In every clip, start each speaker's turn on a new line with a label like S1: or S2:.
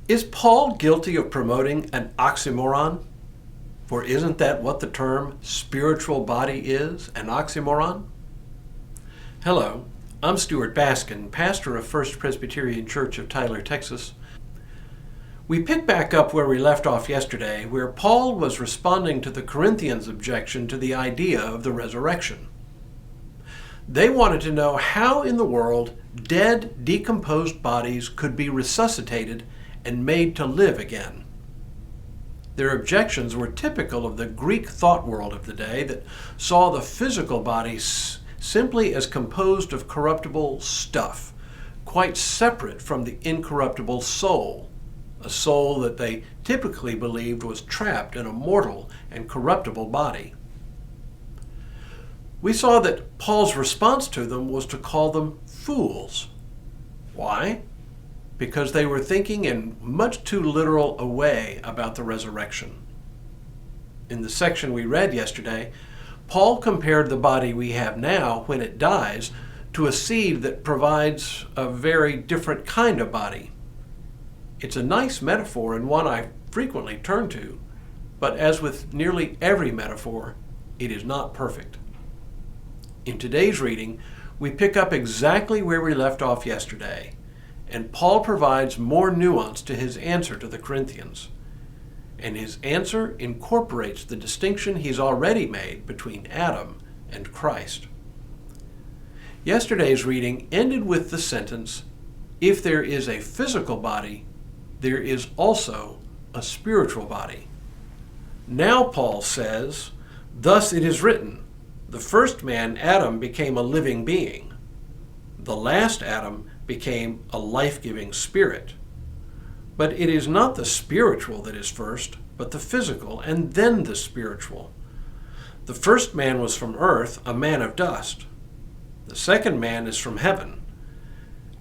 S1: Is Paul guilty of promoting an oxymoron? For isn't that what the term spiritual body is, an oxymoron? Hello, I'm Stuart Baskin, pastor of First Presbyterian Church of Tyler, Texas. We pick back up where we left off yesterday, where Paul was responding to the Corinthians' objection to the idea of the resurrection. They wanted to know how in the world dead, decomposed bodies could be resuscitated and made to live again. Their objections were typical of the Greek thought world of the day that saw the physical body simply as composed of corruptible stuff, quite separate from the incorruptible soul, a soul that they typically believed was trapped in a mortal and corruptible body. We saw that Paul's response to them was to call them fools. Why? Because they were thinking in much too literal a way about the resurrection. In the section we read yesterday, Paul compared the body we have now when it dies to a seed that provides a very different kind of body. It's a nice metaphor and one I frequently turn to, but as with nearly every metaphor, it is not perfect. In today's reading, we pick up exactly where we left off yesterday, and Paul provides more nuance to his answer to the Corinthians. And his answer incorporates the distinction he's already made between Adam and Christ. Yesterday's reading ended with the sentence, "If there is a physical body, there is also a spiritual body." Now Paul says, "Thus it is written, the first man, Adam, became a living being. The last Adam became a life-giving spirit. But it is not the spiritual that is first, but the physical, and then the spiritual. The first man was from earth, a man of dust. The second man is from heaven.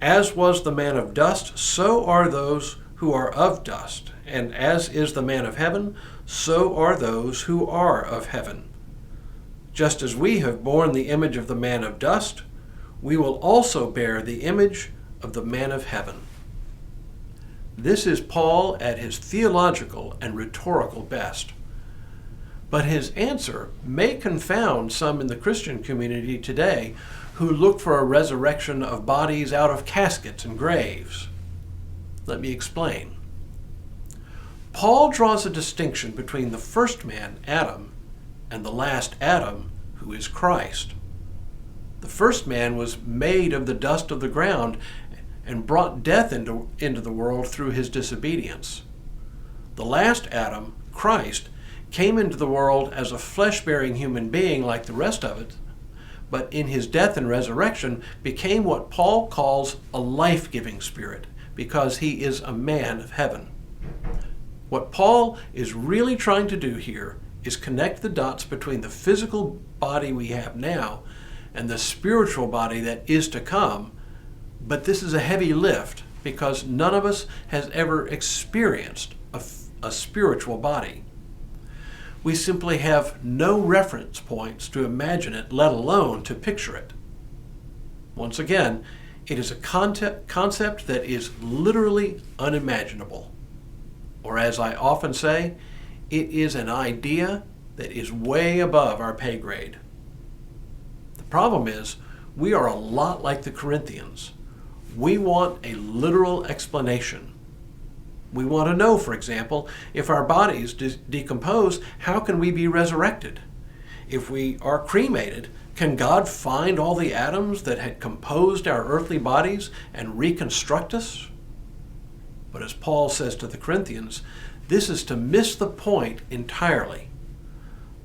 S1: As was the man of dust, so are those who are of dust. And as is the man of heaven, so are those who are of heaven. Just as we have borne the image of the man of dust, we will also bear the image of the man of heaven." This is Paul at his theological and rhetorical best. But his answer may confound some in the Christian community today who look for a resurrection of bodies out of caskets and graves. Let me explain. Paul draws a distinction between the first man, Adam, and the last Adam, who is Christ. The first man was made of the dust of the ground and brought death into the world through his disobedience. The last Adam, Christ, came into the world as a flesh-bearing human being like the rest of it, but in his death and resurrection became what Paul calls a life-giving spirit, because he is a man of heaven. What Paul is really trying to do here is connect the dots between the physical body we have now and the spiritual body that is to come, but this is a heavy lift because none of us has ever experienced a spiritual body. We simply have no reference points to imagine it, let alone to picture it. Once again, it is a concept that is literally unimaginable. Or as I often say, it is an idea that is way above our pay grade. The problem is, we are a lot like the Corinthians. We want a literal explanation. We want to know, for example, if our bodies decompose, how can we be resurrected? If we are cremated, can God find all the atoms that had composed our earthly bodies and reconstruct us? But as Paul says to the Corinthians, this is to miss the point entirely.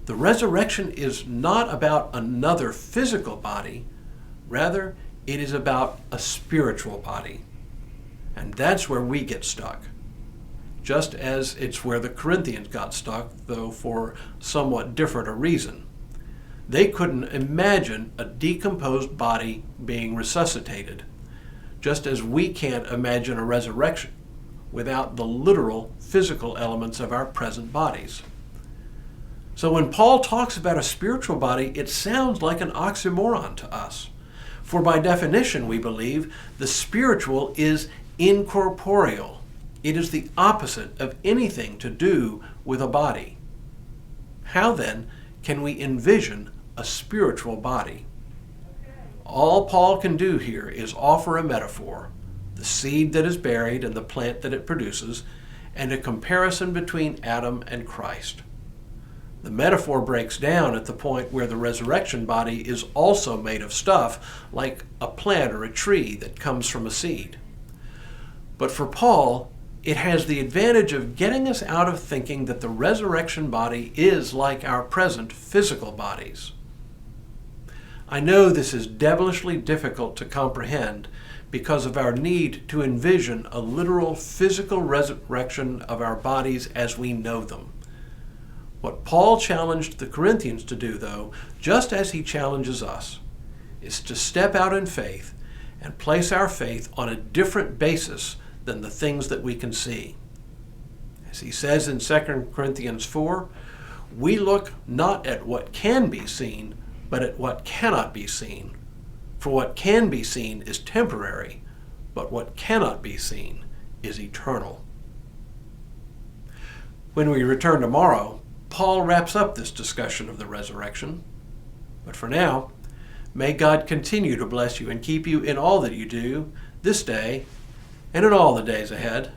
S1: The resurrection is not about another physical body. Rather, it is about a spiritual body. And that's where we get stuck. Just as it's where the Corinthians got stuck, though for somewhat different a reason. They couldn't imagine a decomposed body being resuscitated, just as we can't imagine a resurrection without the literal physical elements of our present bodies. So when Paul talks about a spiritual body, it sounds like an oxymoron to us. For by definition, we believe, the spiritual is incorporeal, It is the opposite of anything to do with a body. How then can we envision a spiritual body? All Paul can do here is offer a metaphor, the seed that is buried and the plant that it produces, and a comparison between Adam and Christ. The metaphor breaks down at the point where the resurrection body is also made of stuff like a plant or a tree that comes from a seed. But for Paul, it has the advantage of getting us out of thinking that the resurrection body is like our present physical bodies. I know this is devilishly difficult to comprehend because of our need to envision a literal physical resurrection of our bodies as we know them. What Paul challenged the Corinthians to do, though, just as he challenges us, is to step out in faith and place our faith on a different basis than the things that we can see. As he says in 2 Corinthians 4, we look not at what can be seen, but at what cannot be seen. For what can be seen is temporary, but what cannot be seen is eternal. When we return tomorrow, Paul wraps up this discussion of the resurrection. But for now, may God continue to bless you and keep you in all that you do this day and in all the days ahead.